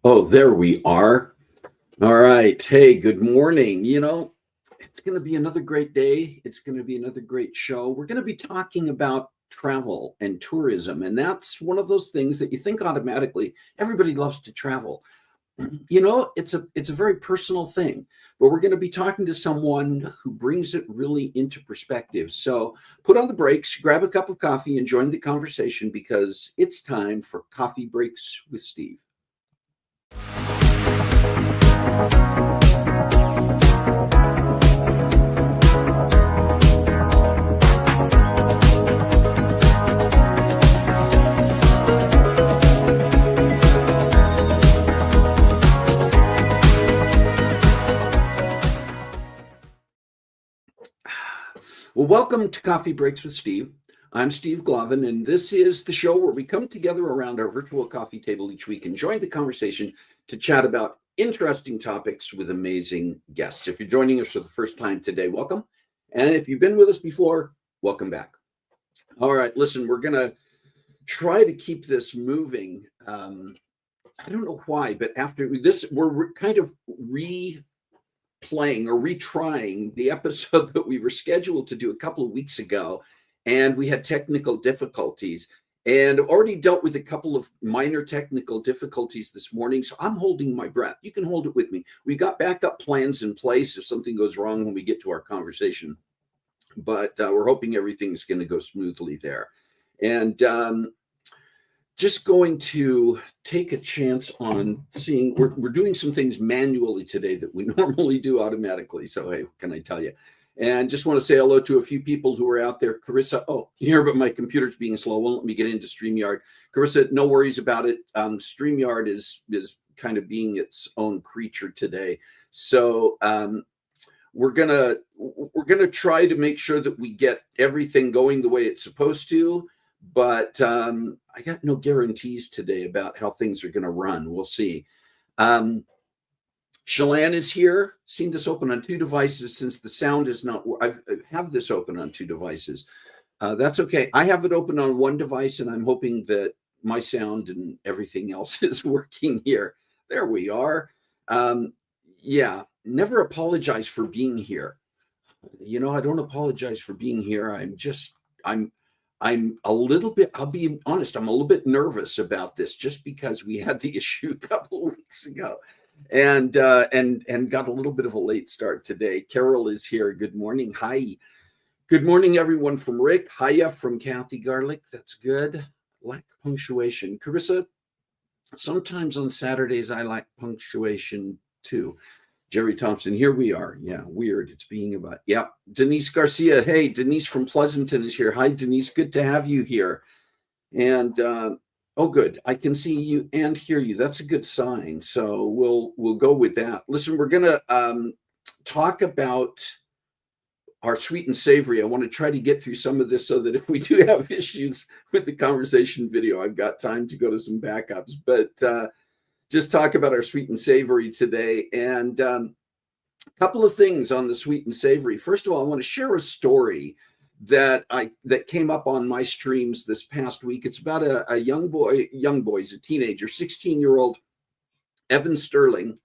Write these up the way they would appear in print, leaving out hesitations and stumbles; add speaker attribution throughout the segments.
Speaker 1: Oh, there we are. All right. Hey, good morning. It's going to be another great day. It's going to be another great show. We're going to be talking about travel and tourism. And that's one of those things that you think automatically everybody loves to travel. It's a very personal thing, but we're going to be talking to someone who brings it really into perspective. So put on the brakes, grab a cup of coffee, and join the conversation because it's time for Coffee Breaks with Steve. Well, welcome to Coffee Breaks with Steve. I'm Steve Glavin, and this is the show where we come together around our virtual coffee table each week and join the conversation to chat about interesting topics with amazing guests. If you're joining us for the first time today, welcome. And if you've been with us before, welcome back. All right, listen, we're going to try to keep this moving. I don't know why, but after this, we're kind of replaying or retrying the episode that we were scheduled to do a couple of weeks ago, and we had technical difficulties and already dealt with a couple of minor technical difficulties this morning. So I'm holding my breath. You can hold it with me. We got backup plans in place if something goes wrong when we get to our conversation, but we're hoping everything's going to go smoothly there. And just going to take a chance on seeing, we're doing some things manually today that we normally do automatically. So, hey, what can I tell you? And just want to say hello to a few people who are out there. Carissa, here, but my computer's being slow. Won't let me get into StreamYard. Carissa, no worries about it. StreamYard is kind of being its own creature today. So we're gonna try to make sure that we get everything going the way it's supposed to. But I got no guarantees today about how things are going to run. We'll see. Shalane is here. Seen this open on two devices since the sound is not. I have this open on two devices. That's okay. I have it open on one device, and I'm hoping that my sound and everything else is working here. There we are. Yeah, never apologize for being here. I don't apologize for being here. I'm a little bit, I'll be honest, I'm a little bit nervous about this just because we had the issue a couple of weeks ago and got a little bit of a late start today. Carol is here. Good morning. Hi. Good morning, everyone from Rick. Hiya from Kathy Garlic. That's good. Lack punctuation. Carissa, sometimes on Saturdays I lack punctuation too. Jerry Thompson, here we are. Yeah, weird. It's being about, yeah. Denise Garcia. Hey, Denise from Pleasanton is here. Hi, Denise. Good to have you here. And good. I can see you and hear you. That's a good sign. So we'll go with that. Listen, we're gonna talk about our sweet and savory. I want to try to get through some of this so that if we do have issues with the conversation video, I've got time to go to some backups. But just talk about our sweet and savory today. And a couple of things on the sweet and savory. First of all, I want to share a story that came up on my streams this past week. It's about a a teenager, 16-year-old Evan Sterling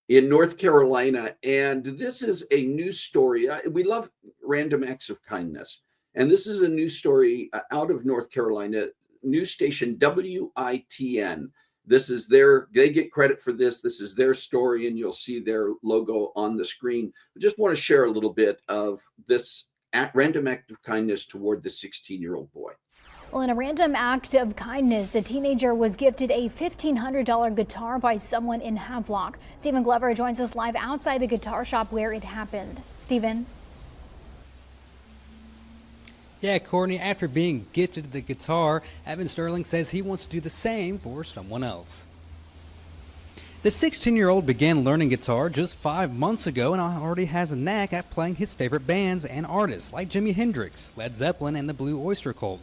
Speaker 1: in North Carolina. And this is a news story. We love random acts of kindness. And this is a news story out of North Carolina, news station WITN. They get credit for this. This is their story, and you'll see their logo on the screen. I just want to share a little bit of this random act of kindness toward the 16-year-old boy.
Speaker 2: Well, in a random act of kindness, a teenager was gifted a $1,500 guitar by someone in Havelock. Stephen Glover joins us live outside the guitar shop where it happened. Stephen?
Speaker 3: Yeah, Courtney, after being gifted the guitar, Evan Sterling says he wants to do the same for someone else. The 16-year-old began learning guitar just 5 months ago and already has a knack at playing his favorite bands and artists like Jimi Hendrix, Led Zeppelin, and the Blue Oyster Cult.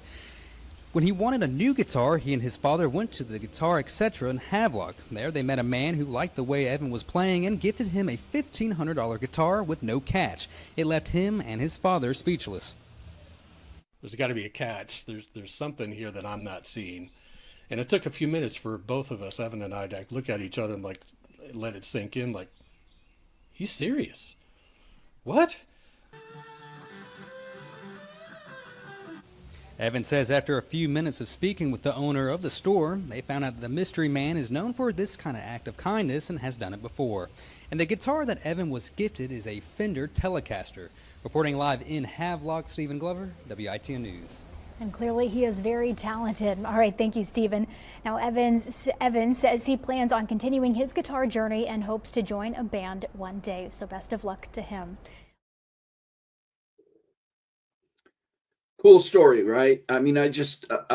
Speaker 3: When he wanted a new guitar, he and his father went to the Guitar Etc. in Havelock. There they met a man who liked the way Evan was playing and gifted him a $1,500 guitar with no catch. It left him and his father speechless.
Speaker 4: There's got to be a catch. There's something here that I'm not seeing. And it took a few minutes for both of us, Evan and I, to look at each other and like let it sink in. Like, he's serious. What?
Speaker 3: Evan says after a few minutes of speaking with the owner of the store, they found out that the mystery man is known for this kind of act of kindness and has done it before. And the guitar that Evan was gifted is a Fender Telecaster. Reporting live in Havelock, Stephen Glover, WITN News.
Speaker 2: And clearly he is very talented. All right, thank you, Stephen. Now, Evan says he plans on continuing his guitar journey and hopes to join a band one day. So best of luck to him.
Speaker 1: Cool story, right? I mean, I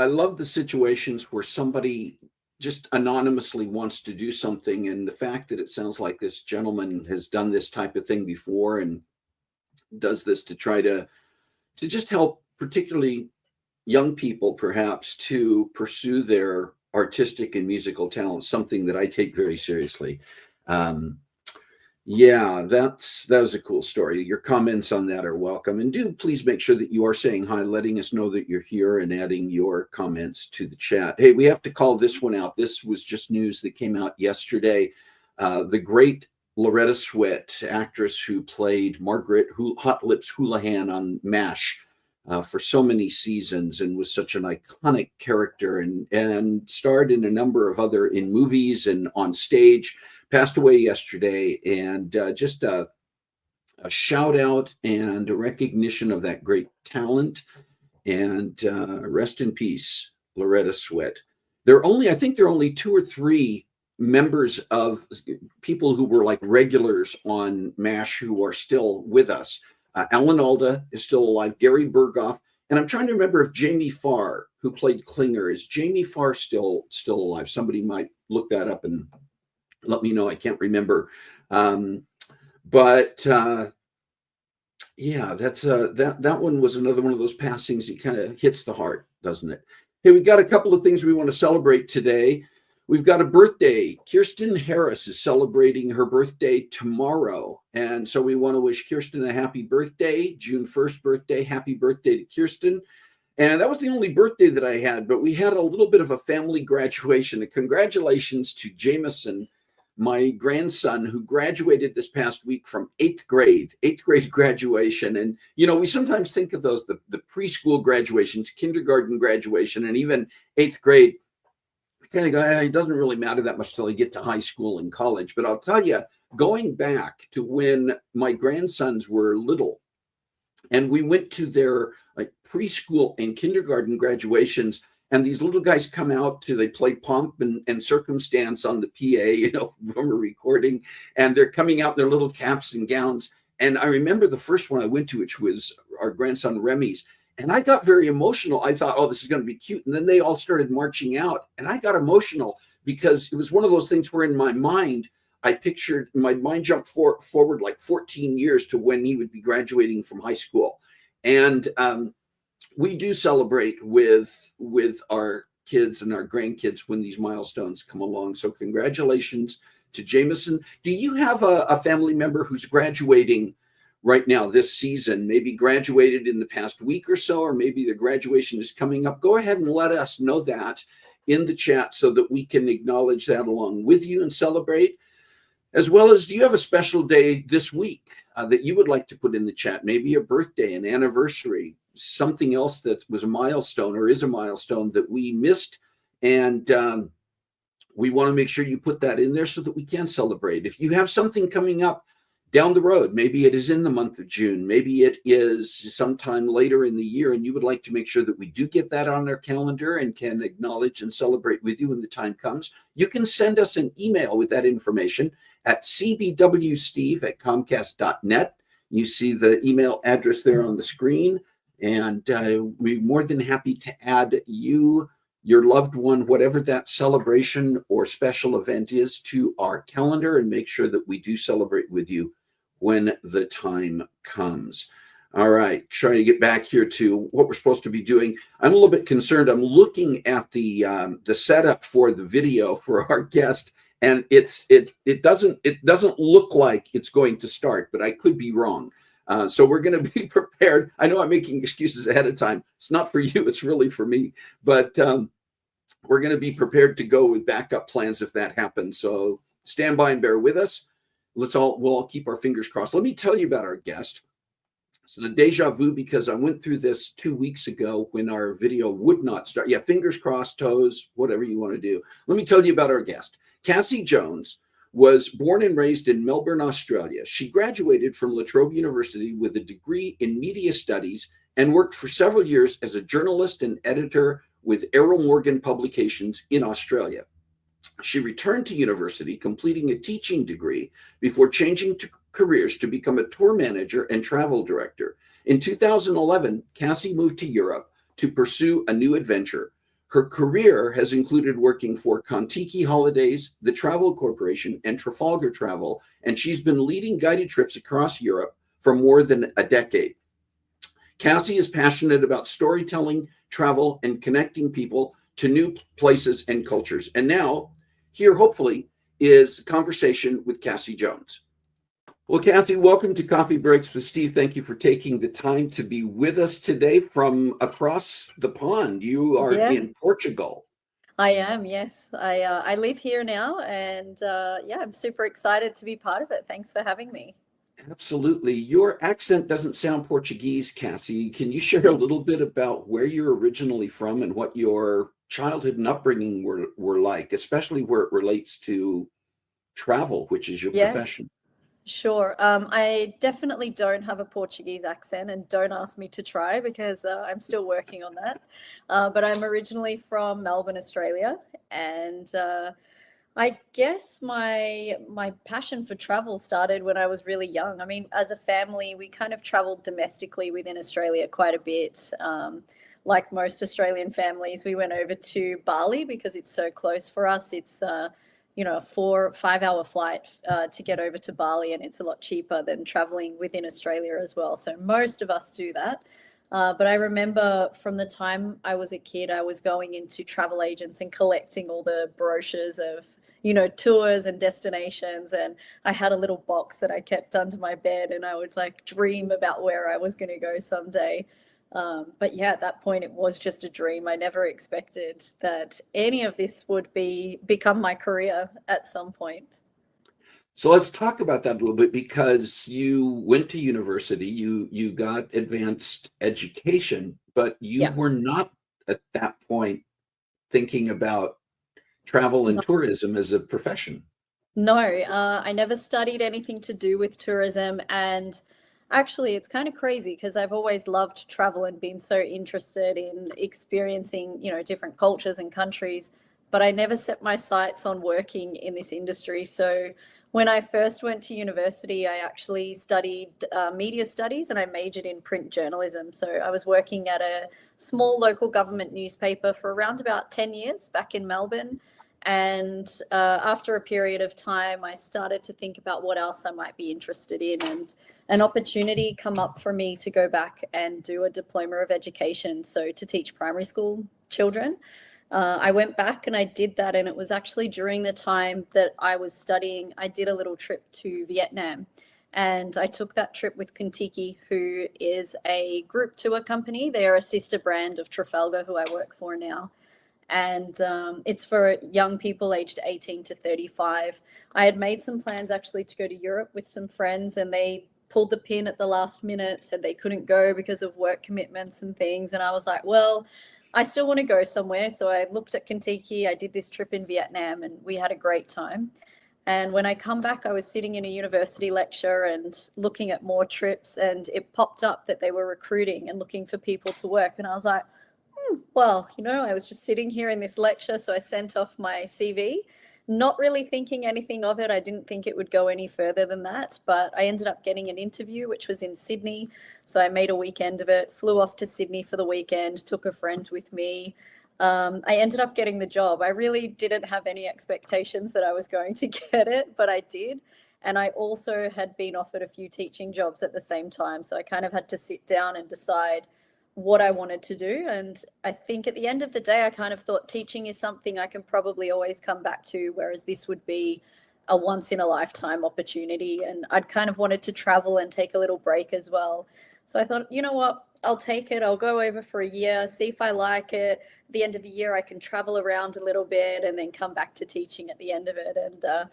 Speaker 1: love the situations where somebody just anonymously wants to do something. And the fact that it sounds like this gentleman has done this type of thing before and does this to try to just help particularly young people perhaps to pursue their artistic and musical talents, something that I take very seriously. Yeah, that was a cool story. Your comments on that are welcome. And do please make sure that you are saying hi, letting us know that you're here and adding your comments to the chat. Hey, we have to call this one out. This was just news that came out yesterday. The great Loretta Swett, actress who played Margaret Hot Lips Houlihan on MASH for so many seasons and was such an iconic character and starred in a number of other in movies and on stage, passed away yesterday. And just a shout out and a recognition of that great talent. And rest in peace, Loretta Swett. I think there are only 2 or 3 members of people who were like regulars on MASH who are still with us. Alan Alda is still alive, Gary Berghoff, and I'm trying to remember if Jamie Farr, who played Klinger, is Jamie Farr still alive? Somebody might look that up and let me know. I can't remember. But yeah, that's that one was another one of those passings that kind of hits the heart, doesn't it? Hey, we got a couple of things we want to celebrate today. We've got a birthday. Kirsten Harris is celebrating her birthday tomorrow. And so we want to wish Kirsten a happy birthday, June 1st birthday. Happy birthday to Kirsten. And that was the only birthday that I had, but we had a little bit of a family graduation. And congratulations to Jameson, my grandson, who graduated this past week from 8th grade graduation. And, you know, we sometimes think of those, the preschool graduations, kindergarten graduation, and even 8th grade. Kind of go, it doesn't really matter that much till you get to high school and college. But I'll tell you, going back to when my grandsons were little and we went to their like preschool and kindergarten graduations, and these little guys come out they play Pomp and Circumstance on the PA, you know, from a recording, and they're coming out in their little caps and gowns. And I remember the first one I went to, which was our grandson Remy's. And I got very emotional. I thought, oh, this is going to be cute. And then they all started marching out. And I got emotional because it was one of those things where in my mind, my mind jumped forward like 14 years to when he would be graduating from high school. And we do celebrate with our kids and our grandkids when these milestones come along. So congratulations to Jameson. Do you have a family member who's graduating right now this season, maybe graduated in the past week or so, or maybe the graduation is coming up? Go ahead and let us know that in the chat so that we can acknowledge that along with you and celebrate. As well as, do you have a special day this week that you would like to put in the chat? Maybe a birthday, an anniversary, something else that was a milestone or is a milestone that we missed. And we want to make sure you put that in there so that we can celebrate. If you have something coming up down the road, maybe it is in the month of June, maybe it is sometime later in the year, and you would like to make sure that we do get that on our calendar and can acknowledge and celebrate with you when the time comes, you can send us an email with that information at cbwsteve@comcast.net. You see the email address there on the screen, and we're more than happy to add you, your loved one, whatever that celebration or special event is, to our calendar and make sure that we do celebrate with you when the time comes. All right, trying to get back here to what we're supposed to be doing. I'm a little bit concerned. I'm looking at the setup for the video for our guest, and it doesn't look like it's going to start, but I could be wrong. So we're going to be prepared. I know I'm making excuses ahead of time. It's not for you. It's really for me. But we're going to be prepared to go with backup plans if that happens. So stand by and bear with us. We'll all keep our fingers crossed. Let me tell you about our guest. So the deja vu, because I went through this 2 weeks ago when our video would not start. Yeah, fingers crossed, toes, whatever you want to do. Let me tell you about our guest. Kassie Jones was born and raised in Melbourne, Australia. She graduated from La Trobe University with a degree in media studies and worked for several years as a journalist and editor with Errol Morgan Publications in Australia. She returned to university, completing a teaching degree before changing careers to become a tour manager and travel director. In 2011, Kassie moved to Europe to pursue a new adventure. Her career has included working for Kontiki Holidays, the Travel Corporation, and Trafalgar Travel, and she's been leading guided trips across Europe for more than a decade. Kassie is passionate about storytelling, travel, and connecting people to new places and cultures. And now, here, hopefully, is a conversation with Kassie Jones. Well, Kassie, welcome to Coffee Breaks with Steve. Thank you for taking the time to be with us today from across the pond. You are in Portugal.
Speaker 5: I am, yes. I live here now, and I'm super excited to be part of it. Thanks for having me.
Speaker 1: Absolutely. Your accent doesn't sound Portuguese, Kassie. Can you share a little bit about where you're originally from and what your childhood and upbringing were like, especially where it relates to travel, which is your profession?
Speaker 5: Sure. I definitely don't have a Portuguese accent, and don't ask me to try because I'm still working on that. But I'm originally from Melbourne, Australia, and I guess my passion for travel started when I was really young. I mean, as a family, we kind of traveled domestically within Australia quite a bit. Like most Australian families, we went over to Bali because it's so close for us. It's a 4-5 hour flight to get over to Bali, and it's a lot cheaper than traveling within Australia as well. So most of us do that. But I remember from the time I was a kid, I was going into travel agents and collecting all the brochures of, tours and destinations. And I had a little box that I kept under my bed, and I would like dream about where I was going to go someday. But yeah, at that point, it was just a dream. I never expected that any of this would become my career at some point.
Speaker 1: So let's talk about that a little bit, because you went to university, you got advanced education, but you were not at that point thinking about travel and tourism as a profession.
Speaker 5: No, I never studied anything to do with tourism. And actually, it's kind of crazy because I've always loved travel and been so interested in experiencing, different cultures and countries. But I never set my sights on working in this industry. So when I first went to university, I actually studied media studies, and I majored in print journalism. So I was working at a small local government newspaper for around about 10 years back in Melbourne. And after a period of time, I started to think about what else I might be interested in, and an opportunity come up for me to go back and do a diploma of education, so to teach primary school children. I went back and I did that, and it was actually during the time that I was studying, I did a little trip to Vietnam. And I took that trip with Kontiki, who is a group tour company. They are a sister brand of Trafalgar, who I work for now. And it's for young people aged 18 to 35. I had made some plans actually to go to Europe with some friends, and they pulled the pin at the last minute, said they couldn't go because of work commitments and things. And I was like, well, I still want to go somewhere. So I looked at Kontiki, I did this trip in Vietnam, and we had a great time. And when I come back, I was sitting in a university lecture and looking at more trips, and it popped up that they were recruiting and looking for people to work. And I was like, well, I was just sitting here in this lecture, so I sent off my CV, not really thinking anything of it. I didn't think it would go any further than that, but I ended up getting an interview, which was in Sydney. So I made a weekend of it, flew off to Sydney for the weekend, took a friend with me. I ended up getting the job. I really didn't have any expectations that I was going to get it, but I did. And I also had been offered a few teaching jobs at the same time. So I kind of had to sit down and decide what I wanted to do. And I think at the end of the day, I kind of thought teaching is something I can probably always come back to, whereas this would be a once in a lifetime opportunity. And I'd kind of wanted to travel and take a little break as well. So I thought, you know what, I'll take it. I'll go over for a year, see if I like it. At the end of the year, I can travel around a little bit and then come back to teaching at the end of it. And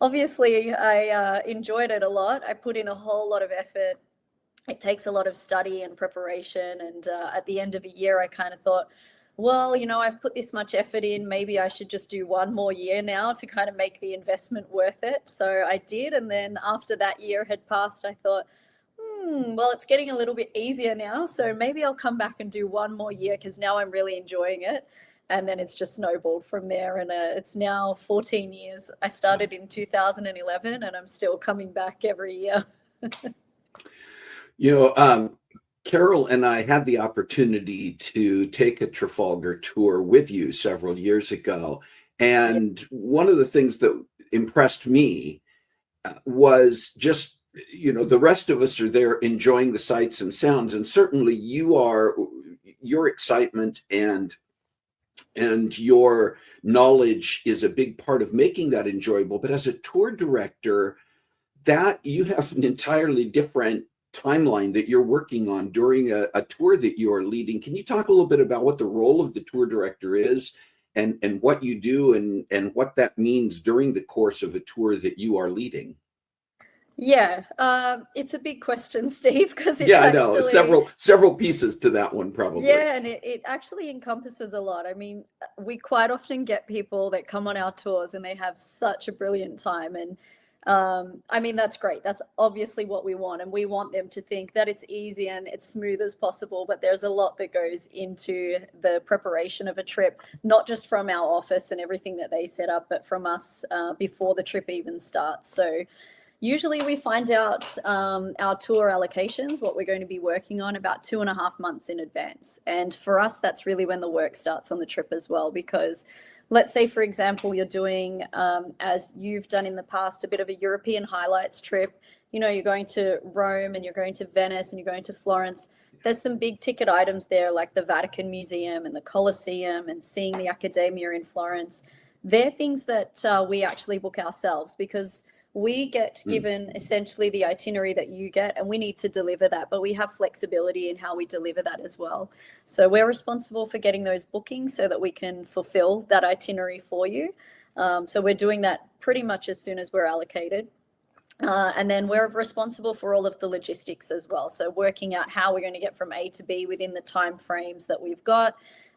Speaker 5: obviously, I enjoyed it a lot. I put in a whole lot of effort. It takes a lot of study and preparation. And at the end of a year, I kind of thought, well, I've put this much effort in. Maybe I should just do one more year now to kind of make the investment worth it. So I did. And then after that year had passed, I thought, well, it's getting a little bit easier now. So maybe I'll come back and do one more year because now I'm really enjoying it. And then it's just snowballed from there. And it's now 14 years. I started in 2011 and I'm still coming back every year.
Speaker 1: Carol and I had the opportunity to take a Trafalgar tour with you several years ago. And one of the things that impressed me was just, the rest of us are there enjoying the sights and sounds. And certainly your excitement and your knowledge is a big part of making that enjoyable. But as a tour director, that you have an entirely different timeline that you're working on during a tour that you are leading. Can you talk a little bit about what the role of the tour director is and what you do and what that means during the course of a tour that you are leading?
Speaker 5: Yeah, it's a big question, Steve, because it's
Speaker 1: I know
Speaker 5: actually
Speaker 1: several pieces to that one probably.
Speaker 5: Yeah, and it actually encompasses a lot. I mean, we quite often get people that come on our tours and they have such a brilliant time. And I mean, that's great. That's obviously what we want. And we want them to think that it's easy and it's smooth as possible. But there's a lot that goes into the preparation of a trip, not just from our office and everything that they set up, but from us before the trip even starts. So usually we find out our tour allocations, what we're going to be working on, about 2.5 months in advance. And for us, that's really when the work starts on the trip as well, because let's say, for example, you're doing, as you've done in the past, a bit of a European highlights trip. You're going to Rome and you're going to Venice and you're going to Florence. There's some big ticket items there like the Vatican Museum and the Colosseum and seeing the Accademia in Florence. They're things that we actually book ourselves because we get given essentially the itinerary that you get and we need to deliver that, but we have flexibility in how we deliver that as well. So we're responsible for getting those bookings so that we can fulfill that itinerary for you. So we're doing that pretty much as soon as we're allocated. And then we're responsible for all of the logistics as well. So working out how we're going to get from A to B within the time frames that we've got.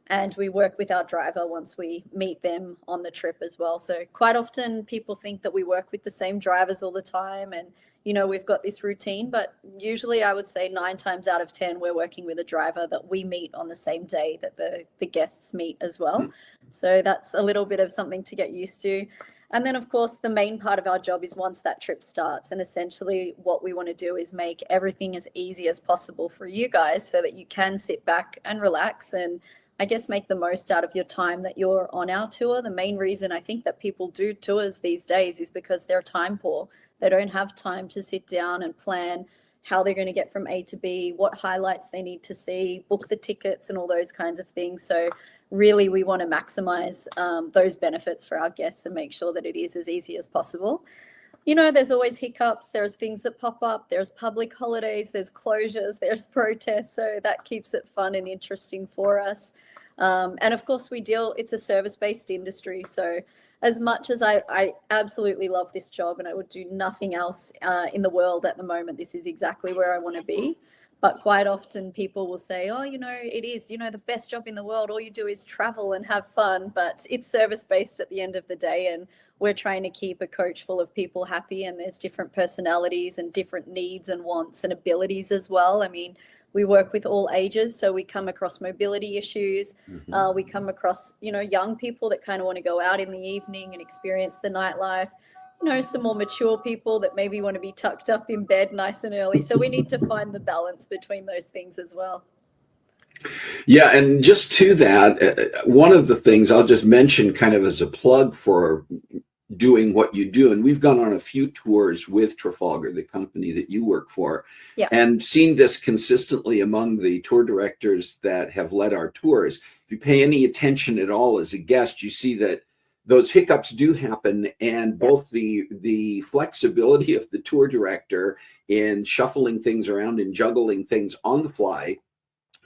Speaker 5: And we work with our driver once we meet them on the trip as well. So quite often people think that we work with the same drivers all the time and, we've got this routine, but usually I would say 9 times out of 10, we're working with a driver that we meet on the same day that the guests meet as well. So that's a little bit of something to get used to. And then, of course, the main part of our job is once that trip starts. And essentially what we want to do is make everything as easy as possible for you guys so that you can sit back and relax and I guess make the most out of your time that you're on our tour. The main reason I think that people do tours these days is because they're time poor. They don't have time to sit down and plan how they're going to get from A to B, what highlights they need to see, book the tickets and all those kinds of things. So really we want to maximize those benefits for our guests and make sure that it is as easy as possible. There's always hiccups, there's things that pop up, there's public holidays, there's closures, there's protests. So that keeps it fun and interesting for us. And of course it's a service-based industry. So as much as I absolutely love this job and I would do nothing else in the world at the moment, this is exactly where I want to be. But quite often people will say, oh, it is, the best job in the world. All you do is travel and have fun, but it's service-based at the end of the day. And we're trying to keep a coach full of people happy, and there's different personalities and different needs and wants and abilities as well. I mean, we work with all ages, so we come across mobility issues. We come across, young people that kind of want to go out in the evening and experience the nightlife. Some more mature people that maybe want to be tucked up in bed nice and early. So we need to find the balance between those things as well.
Speaker 1: Yeah, and just to that, one of the things I'll just mention kind of as a plug for doing what you do, and we've gone on a few tours with Trafalgar, the company that you work for, and seen this consistently among the tour directors that have led our tours. If you pay any attention at all as a guest, you see that those hiccups do happen, and both the flexibility of the tour director in shuffling things around and juggling things on the fly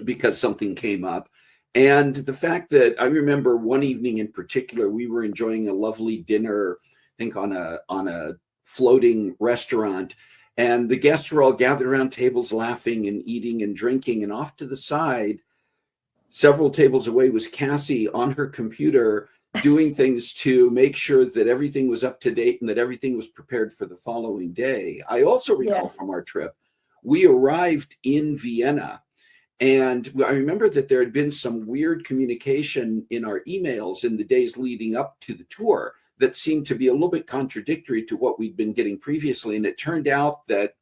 Speaker 1: because something came up. And the fact that I remember one evening in particular, we were enjoying a lovely dinner, I think on a floating restaurant, and the guests were all gathered around tables laughing and eating and drinking. And off to the side, several tables away, was Kassie on her computer doing things to make sure that everything was up to date and that everything was prepared for the following day. I also recall from our trip, we arrived in Vienna, and I remember that there had been some weird communication in our emails in the days leading up to the tour that seemed to be a little bit contradictory to what we'd been getting previously. And it turned out that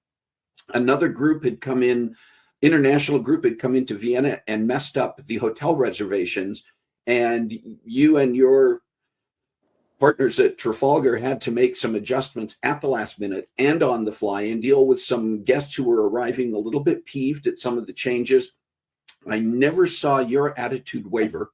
Speaker 1: another group had come in, international group had come into Vienna and messed up the hotel reservations. And you and your partners at Trafalgar had to make some adjustments at the last minute and on the fly and deal with some guests who were arriving a little bit peeved at some of the changes. I never saw your attitude waver.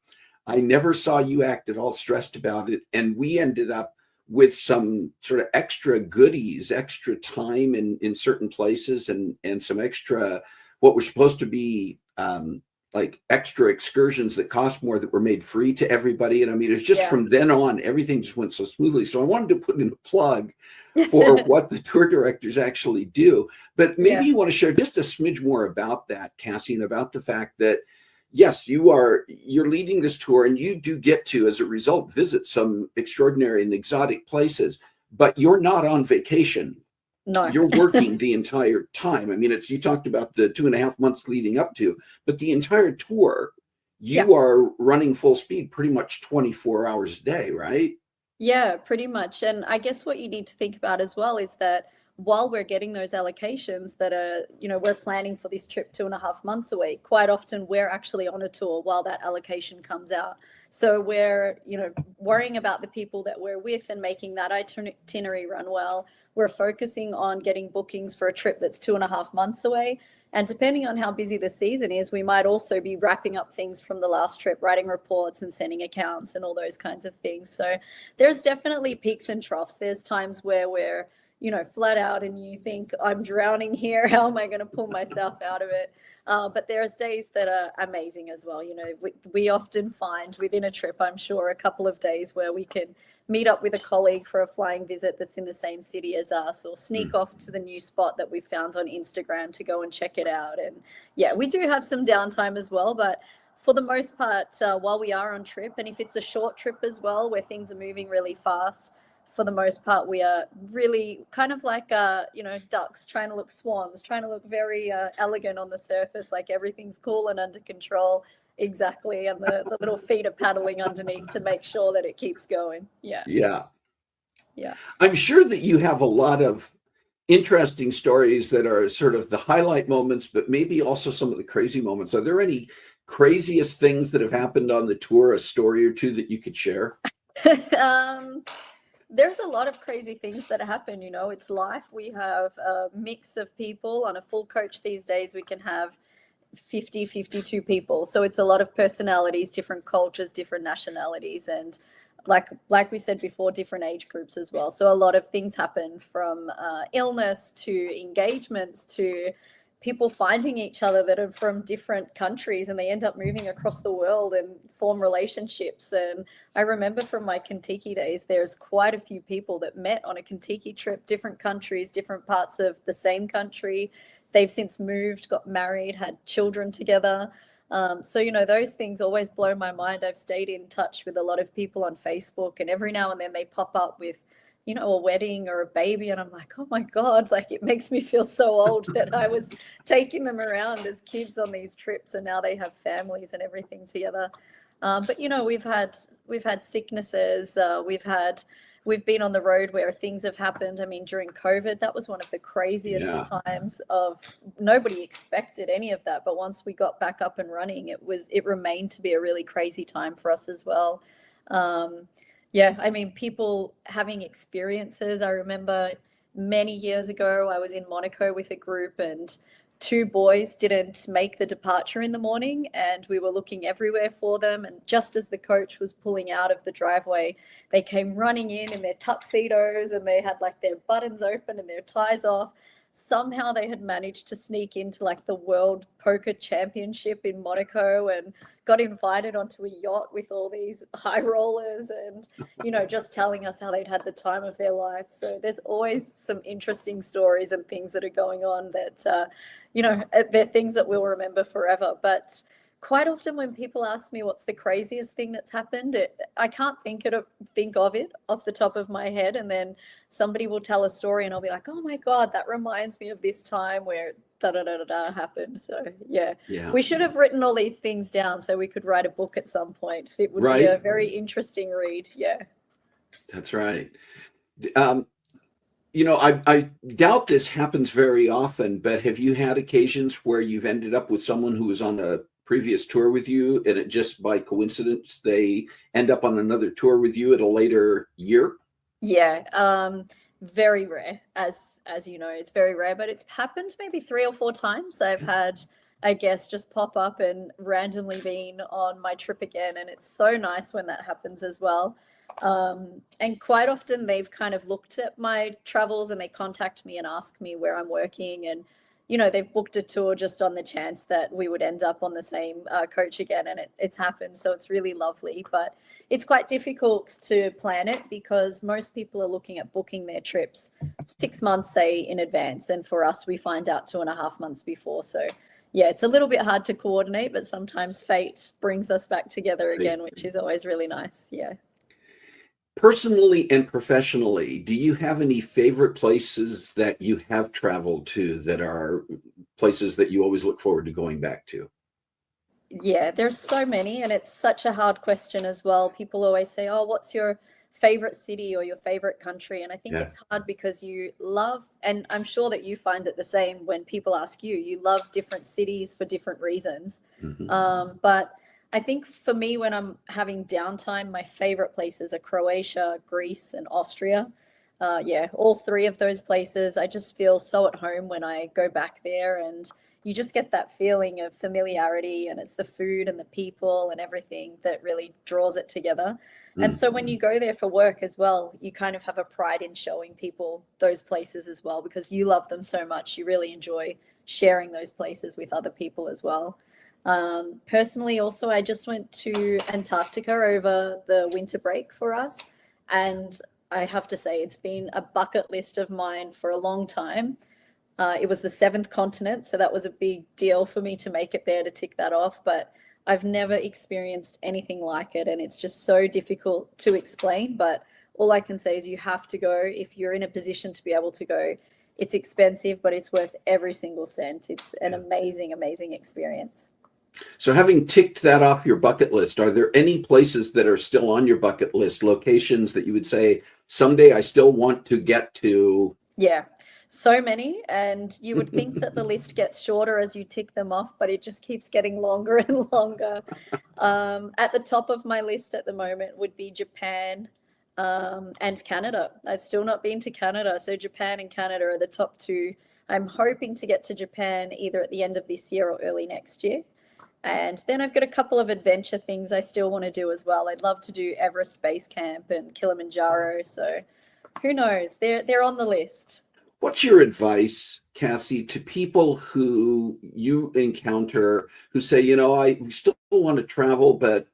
Speaker 1: I never saw you act at all stressed about it. And we ended up with some sort of extra goodies, extra time in certain places, and some extra, what were supposed to be like extra excursions that cost more, that were made free to everybody. And I mean, it's just from then on, everything just went so smoothly. So I wanted to put in a plug for what the tour directors actually do. But maybe you want to share just a smidge more about that, Kassie, and about the fact that, yes, you're leading this tour, and you do get to, as a result, visit some extraordinary and exotic places, but you're not on vacation.
Speaker 5: No.
Speaker 1: You're working the entire time. I mean, you talked about the 2.5 months leading up to, but the entire tour, you are running full speed pretty much 24 hours a day, right?
Speaker 5: Yeah, pretty much. And I guess what you need to think about as well is that while we're getting those allocations that are, we're planning for this trip 2.5 months away, quite often we're actually on a tour while that allocation comes out. So we're, worrying about the people that we're with and making that itinerary run well. We're focusing on getting bookings for a trip that's 2.5 months away. And depending on how busy the season is, we might also be wrapping up things from the last trip, writing reports and sending accounts and all those kinds of things. So there's definitely peaks and troughs. There's times where we're, flat out and you think, I'm drowning here. How am I going to pull myself out of it? But there's days that are amazing as well. We often find within a trip, I'm sure, a couple of days where we can meet up with a colleague for a flying visit that's in the same city as us, or sneak off to the new spot that we found on Instagram to go and check it out. And we do have some downtime as well, but for the most part, while we are on trip, and if it's a short trip as well, where things are moving really fast, for the most part, we are really kind of like, ducks trying to look swans, trying to look very elegant on the surface, like everything's cool and under control. Exactly. And the little feet are paddling underneath to make sure that it keeps going. Yeah.
Speaker 1: I'm sure that you have a lot of interesting stories that are sort of the highlight moments, but maybe also some of the crazy moments. Are there any craziest things that have happened on the tour, a story or two that you could share?
Speaker 5: There's a lot of crazy things that happen, it's life. We have a mix of people. On a full coach these days, we can have 50, 52 people. So it's a lot of personalities, different cultures, different nationalities, and like we said before, different age groups as well. So a lot of things happen, from illness to engagements to people finding each other that are from different countries, and they end up moving across the world and form relationships. And I remember from my Kentucky days, there's quite a few people that met on a Kentucky trip, different countries, different parts of the same country. They've since moved, got married, had children together. So, those things always blow my mind. I've stayed in touch with a lot of people on Facebook, and every now and then they pop up with, a wedding or a baby. And I'm like, oh my God, like it makes me feel so old that I was taking them around as kids on these trips, and now they have families and everything together. But we've had sicknesses. We've been on the road where things have happened. I mean, during COVID, that was one of the craziest times. Nobody expected any of that. But once we got back up and running, it remained to be a really crazy time for us as well. I mean, people having experiences. I remember many years ago, I was in Monaco with a group, and 2 boys didn't make the departure in the morning, and we were looking everywhere for them. And just as the coach was pulling out of the driveway, they came running in their tuxedos, and they had like their buttons open and their ties off. somehow they had managed to sneak into like the World Poker Championship in Monaco and got invited onto a yacht with all these high rollers and, just telling us how they'd had the time of their life. So there's always some interesting stories and things that are going on that, they're things that we'll remember forever. But quite often when people ask me what's the craziest thing that's happened, I can't think of it off the top of my head. And then somebody will tell a story and I'll be like, oh my God, that reminds me of this time where da da da da da happened. So yeah, we should have written all these things down so we could write a book at some point. It would be a very interesting read. Yeah.
Speaker 1: That's right. I doubt this happens very often, but have you had occasions where you've ended up with someone who was on a previous tour with you and it just by coincidence they end up on another tour with you at a later year?
Speaker 5: Yeah, very rare, as you know, it's very rare, but it's happened maybe 3 or 4 times. I've had a guest just pop up and randomly been on my trip again, and it's so nice when that happens as well. And quite often they've kind of looked at my travels and they contact me and ask me where I'm working, and they've booked a tour just on the chance that we would end up on the same coach again, and it's happened. So it's really lovely, but it's quite difficult to plan it because most people are looking at booking their trips 6 months, say, in advance. And for us, we find out 2.5 months before. So yeah, it's a little bit hard to coordinate, but sometimes fate brings us back together again, which is always really nice. Yeah.
Speaker 1: Personally and professionally, do you have any favorite places that you have traveled to that are places that you always look forward to going back to?
Speaker 5: Yeah, there's so many, and it's such a hard question as well. People always say, oh, what's your favorite city or your favorite country? And I think it's hard because you love, and I'm sure that you find it the same when people ask you, you love different cities for different reasons. But I think for me, when I'm having downtime, my favorite places are Croatia, Greece, and Austria. Yeah, all 3 of those places. I just feel so at home when I go back there, and you just get that feeling of familiarity, and it's the food and the people and everything that really draws it together. And so when you go there for work as well, you kind of have a pride in showing people those places as well because you love them so much. You really enjoy sharing those places with other people as well. Personally, also, I just went to Antarctica over the winter break for us. And I have to say, it's been a bucket list of mine for a long time. It was the 7th continent, so that was a big deal for me to make it there to tick that off. But I've never experienced anything like it, and it's just so difficult to explain. But all I can say is you have to go if you're in a position to be able to go. It's expensive, but it's worth every single cent. It's an amazing, amazing experience.
Speaker 1: So having ticked that off your bucket list, are there any places that are still on your bucket list, locations that you would say, someday I still want to get to?
Speaker 5: Yeah, so many. And you would think that the list gets shorter as you tick them off, but it just keeps getting longer and longer. At the top of my list at the moment would be Japan and Canada. I've still not been to Canada. So Japan and Canada are the top 2. I'm hoping to get to Japan either at the end of this year or early next year. And then I've got a couple of adventure things I still want to do as well. I'd love to do Everest Base Camp and Kilimanjaro. So who knows? They're on the list.
Speaker 1: What's your advice, Kassie, to people who you encounter who say, I still want to travel, but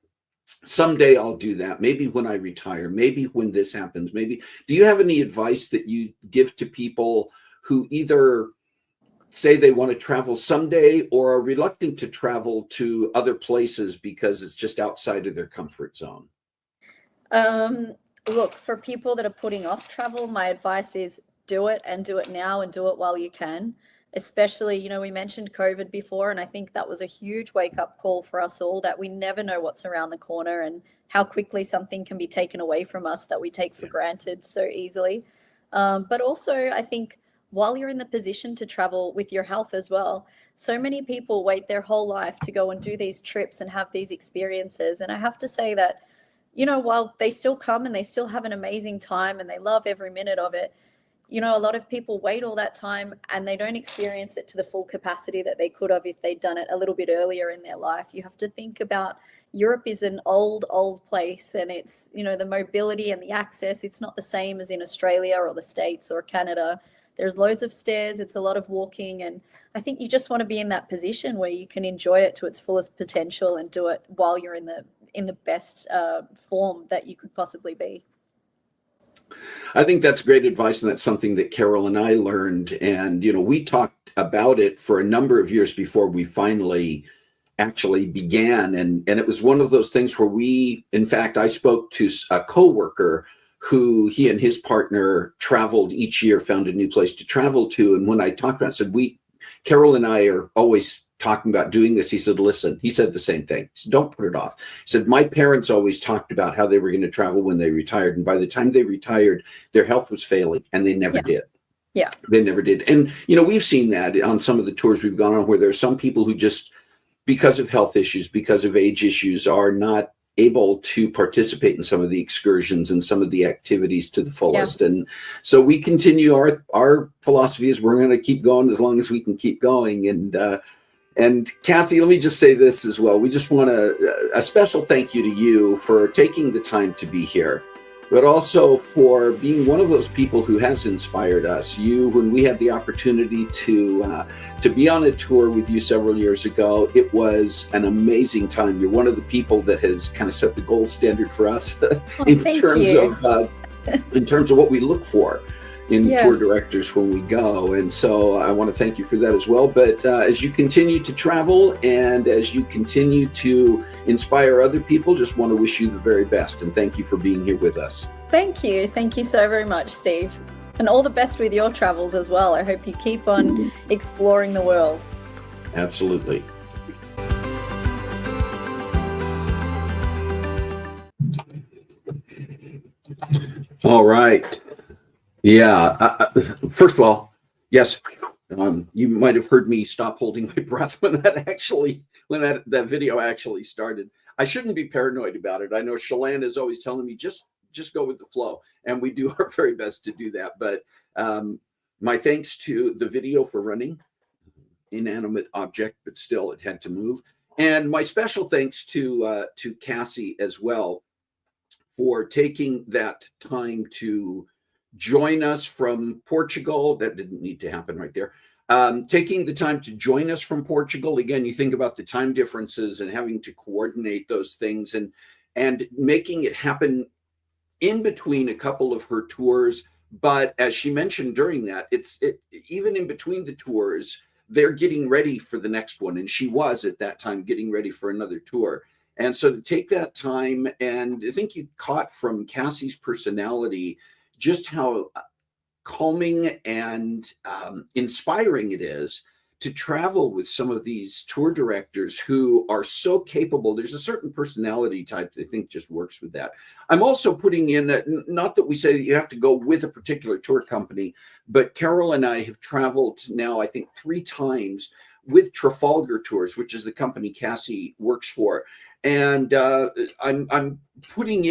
Speaker 1: someday I'll do that. Maybe when I retire, maybe when this happens, maybe. Do you have any advice that you give to people who either say they want to travel someday or are reluctant to travel to other places because it's just outside of their comfort zone?
Speaker 5: Look, for people that are putting off travel, my advice is do it and do it now and do it while you can. Especially, we mentioned COVID before, and I think that was a huge wake-up call for us all that we never know what's around the corner and how quickly something can be taken away from us that we take for granted so easily. But also, I think while you're in the position to travel with your health as well, so many people wait their whole life to go and do these trips and have these experiences. And I have to say that, while they still come and they still have an amazing time and they love every minute of it, a lot of people wait all that time and they don't experience it to the full capacity that they could have if they'd done it a little bit earlier in their life. You have to think about Europe is an old place, and it's, the mobility and the access, it's not the same as in Australia or the States or Canada. There's loads of stairs, it's a lot of walking, and I think you just want to be in that position where you can enjoy it to its fullest potential and do it while you're in the best form that you could possibly be.
Speaker 1: I think that's great advice, and that's something that Carol and I learned. And, we talked about it for a number of years before we finally actually began. And it was one of those things where in fact, I spoke to a coworker who he and his partner traveled each year, found a new place to travel to. And when I talked about it, I said, Carol and I are always talking about doing this. He said, listen, he said the same thing. He said, don't put it off. He said, my parents always talked about how they were going to travel when they retired. And by the time they retired, their health was failing, and they never did.
Speaker 5: Yeah.
Speaker 1: They never did. And, we've seen that on some of the tours we've gone on, where there are some people who just, because of health issues, because of age issues, are not able to participate in some of the excursions and some of the activities to the fullest. And so we continue, our philosophy is we're going to keep going as long as we can keep going. And Kassie, let me just say this as well. We just want a special thank you to you for taking the time to be here, but also for being one of those people who has inspired us. When we had the opportunity to be on a tour with you several years ago, it was an amazing time. You're one of the people that has kind of set the gold standard for us in terms of what we look for in tour directors when we go. And so I want to thank you for that as well. But as you continue to travel and as you continue to inspire other people, just want to wish you the very best. And thank you for being here with us.
Speaker 5: Thank you. Thank you so very much, Steve. And all the best with your travels as well. I hope you keep on exploring the world.
Speaker 1: Absolutely. All right. Yeah. First of all, yes, you might have heard me stop holding my breath when that video actually started. I shouldn't be paranoid about it. I know Shalane is always telling me just go with the flow, and we do our very best to do that. But my thanks to the video for running, inanimate object, but still it had to move, and my special thanks to Kassie as well for taking that time to join us from Portugal. That didn't need to happen right there. Taking the time to join us from Portugal. Again, you think about the time differences and having to coordinate those things and making it happen in between a couple of her tours. But as she mentioned during that, even in between the tours, they're getting ready for the next one. And she was at that time getting ready for another tour. And so to take that time, and I think you caught from Kassie's personality just how calming and inspiring it is to travel with some of these tour directors who are so capable. There's a certain personality type that I think just works with that. I'm also putting in, not that we say that you have to go with a particular tour company, but Carol and I have traveled now, I think 3 times with Trafalgar Tours, which is the company Kassie works for. And I'm putting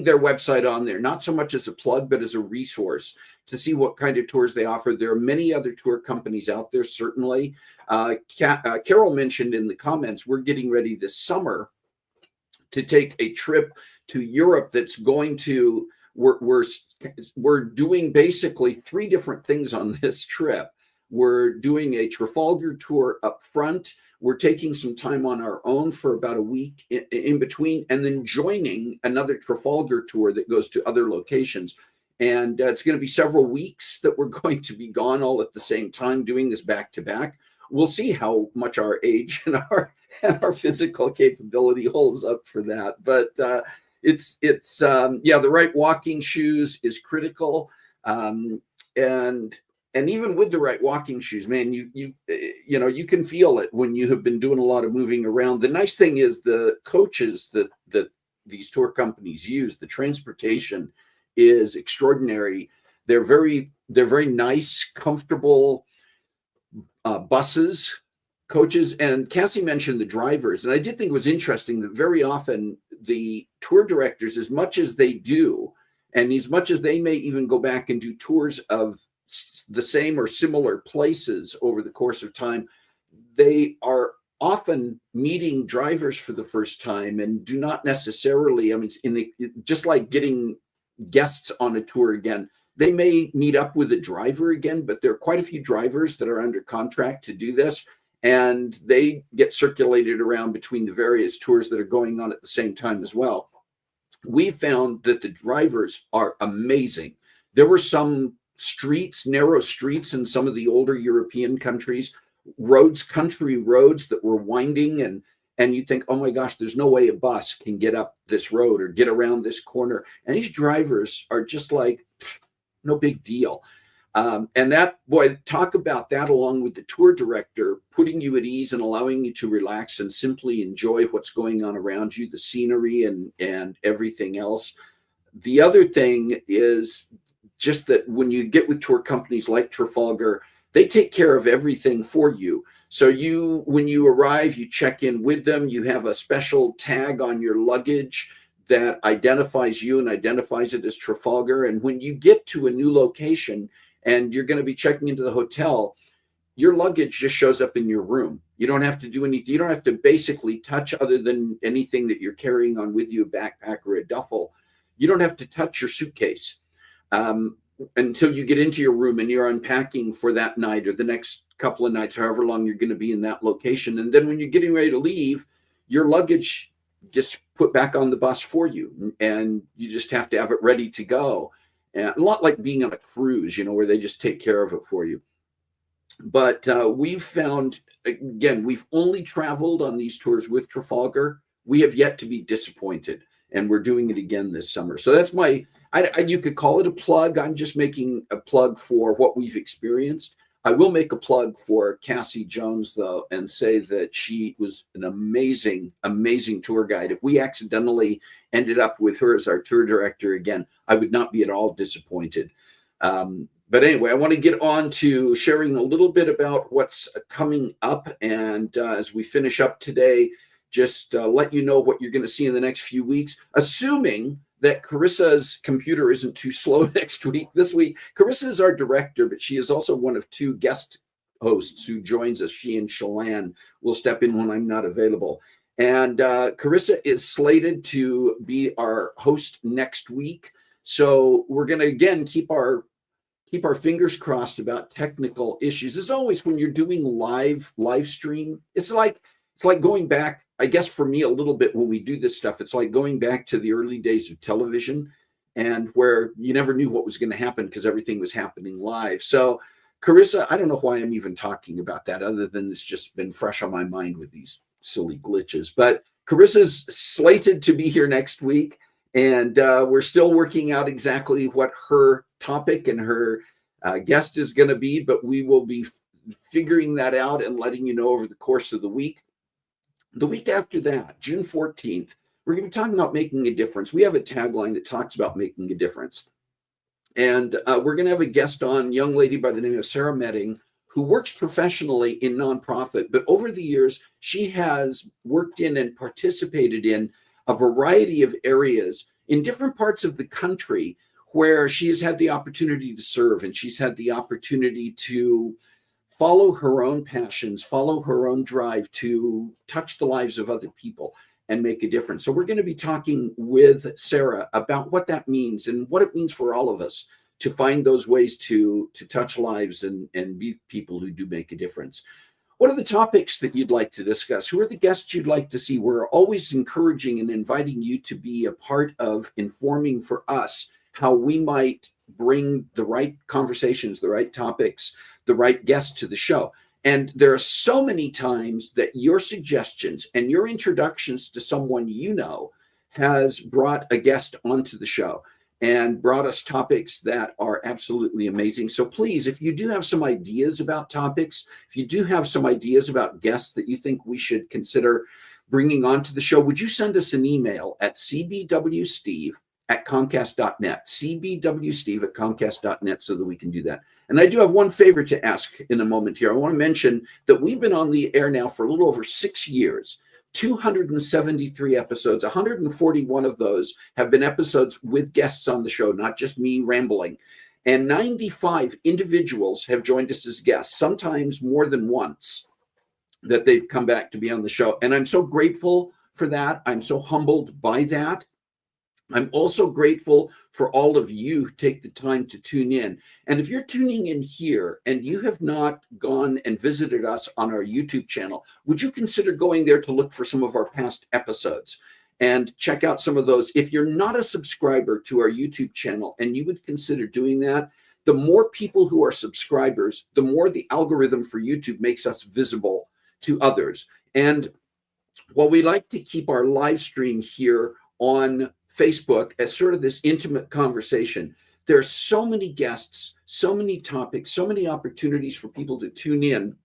Speaker 1: their website on there, not so much as a plug, but as a resource to see what kind of tours they offer. There are many other tour companies out there, certainly. Carol mentioned in the comments, we're getting ready this summer to take a trip to Europe that's going to, we're doing basically 3 different things on this trip. We're doing a Trafalgar tour up front. We're taking some time on our own for about a week in between, and then joining another Trafalgar tour that goes to other locations. And it's going to be several weeks that we're going to be gone all at the same time, doing this back to back. We'll see how much our age and our physical capability holds up for that. But the right walking shoes is critical. And even with the right walking shoes, man, you can feel it when you have been doing a lot of moving around. The nice thing is the coaches that these tour companies use, the transportation is extraordinary. They're very nice, comfortable buses, coaches. And Kassie mentioned the drivers, and I did think it was interesting that very often the tour directors, as much as they do, and as much as they may even go back and do tours of the same or similar places over the course of time, they are often meeting drivers for the first time and do not necessarily, just like getting guests on a tour again, They may meet up with a driver again, but there are quite a few drivers that are under contract to do this, and they get circulated around between the various tours that are going on at the same time as well. We found that the drivers are amazing. There were some streets, narrow streets in some of the older European countries, roads, country roads that were winding, and you think, oh my gosh, there's no way a bus can get up this road or get around this corner. And these drivers are just like, no big deal. And that, boy, talk about that along with the tour director, putting you at ease and allowing you to relax and simply enjoy what's going on around you, the scenery and everything else. The other thing is just that when you get with tour companies like Trafalgar, they take care of everything for you. So when you arrive, you check in with them, you have a special tag on your luggage that identifies you and identifies it as Trafalgar. And when you get to a new location and you're going to be checking into the hotel, your luggage just shows up in your room. You don't have to do anything. You don't have to basically touch, other than anything that you're carrying on with you, a backpack or a duffel. You don't have to touch your suitcase until you get into your room and you're unpacking for that night or the next couple of nights, however long you're going to be in that location. And then when you're getting ready to leave, your luggage gets put back on the bus for you, and you just have to have it ready to go. And a lot like being on a cruise, where they just take care of it for you. But we've found, again, we've only traveled on these tours with Trafalgar. We have yet to be disappointed, and we're doing it again this summer. So that's you could call it a plug. I'm just making a plug for what we've experienced. I will make a plug for Kassie Jones, though, and say that she was an amazing, amazing tour guide. If we accidentally ended up with her as our tour director again, I would not be at all disappointed. But anyway, I want to get on to sharing a little bit about what's coming up. And as we finish up today, just let you know what you're going to see in the next few weeks, assuming that Carissa's computer isn't too slow next week. This week, Carissa is our director, but she is also one of two guest hosts who joins us. She and Shalane will step in when I'm not available. And Carissa is slated to be our host next week. So we're going to, again, keep our fingers crossed about technical issues. As always, when you're doing live stream, it's like going back, I guess for me a little bit when we do this stuff, it's like going back to the early days of television, and where you never knew what was going to happen because everything was happening live. So Carissa, I don't know why I'm even talking about that other than it's just been fresh on my mind with these silly glitches. But Carissa's slated to be here next week, and we're still working out exactly what her topic and her guest is going to be, but we will be figuring that out and letting you know over the course of the week. The week after that, June 14th, we're going to be talking about making a difference. We have a tagline that talks about making a difference. And we're going to have a guest on, a young lady by the name of Sarah Medding, who works professionally in nonprofit. But over the years, she has worked in and participated in a variety of areas in different parts of the country where she has had the opportunity to serve, and she's had the opportunity to follow her own passions, follow her own drive to touch the lives of other people and make a difference. So we're going to be talking with Sarah about what that means and what it means for all of us to find those ways to touch lives and be people who do make a difference. What are the topics that you'd like to discuss? Who are the guests you'd like to see? We're always encouraging and inviting you to be a part of informing for us how we might bring the right conversations, the right topics, the right guests to the show. And there are so many times that your suggestions and your introductions to someone you know has brought a guest onto the show and brought us topics that are absolutely amazing. So please, if you do have some ideas about topics, if you do have some ideas about guests that you think we should consider bringing onto the show, would you send us an email at cbwsteve@comcast.net, cbwsteve@comcast.net, so that we can do that. And I do have one favor to ask in a moment here. I want to mention that we've been on the air now for a little over 6 years, 273 episodes. 141 of those have been episodes with guests on the show, not just me rambling. And 95 individuals have joined us as guests, sometimes more than once, that they've come back to be on the show. And I'm so grateful for that. I'm so humbled by that. I'm also grateful for all of you who take the time to tune in. And if you're tuning in here and you have not gone and visited us on our YouTube channel, would you consider going there to look for some of our past episodes and check out some of those? If you're not a subscriber to our YouTube channel and you would consider doing that, the more people who are subscribers, the more the algorithm for YouTube makes us visible to others. And while we like to keep our live stream here on Facebook as sort of this intimate conversation, there are so many guests, so many topics, so many opportunities for people to tune in,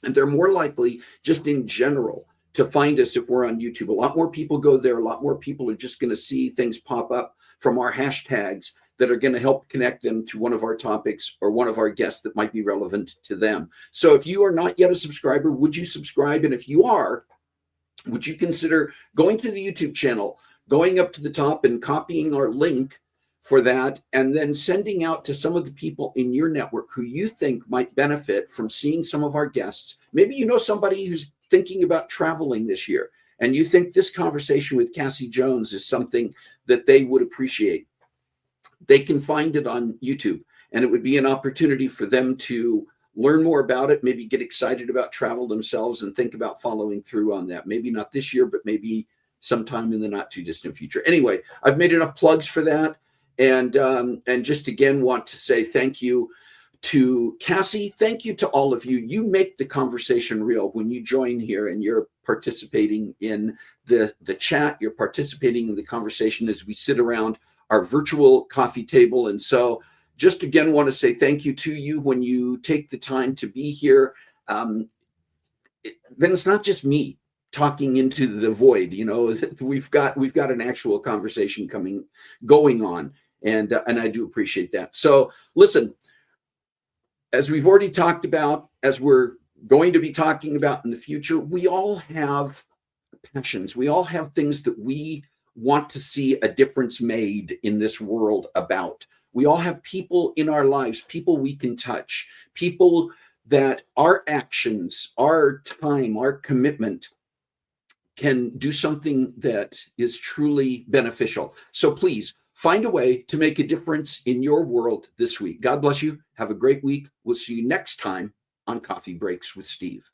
Speaker 1: and they're more likely just in general to find us if we're on YouTube. A lot more people go there. A lot more people are just going to see things pop up from our hashtags that are going to help connect them to one of our topics or one of our guests that might be relevant to them. So if you are not yet a subscriber, would you subscribe? And if you are, would you consider going to the YouTube channel, going up to the top and copying our link for that, and then sending out to some of the people in your network who you think might benefit from seeing some of our guests? Maybe you know somebody who's thinking about traveling this year, and you think this conversation with Kassie Jones is something that they would appreciate. They can find it on YouTube, and it would be an opportunity for them to learn more about it, maybe get excited about travel themselves and think about following through on that. Maybe not this year, but maybe sometime in the not too distant future. Anyway, I've made enough plugs for that. And just again, want to say thank you to Kassie. Thank you to all of you. You make the conversation real when you join here and you're participating in the chat. You're participating in the conversation as we sit around our virtual coffee table. And so just again, want to say thank you to you when you take the time to be here. Then it's not just me talking into the void. You know, we've got an actual conversation going on, and I do appreciate that. So listen, as we've already talked about, as we're going to be talking about in the future, we all have passions. We all have things that we want to see a difference made in this world about. We all have people in our lives, people we can touch, people that our actions, our time, our commitment can do something that is truly beneficial. So please find a way to make a difference in your world this week. God bless you. Have a great week. We'll see you next time on Coffee Breaks with Steve.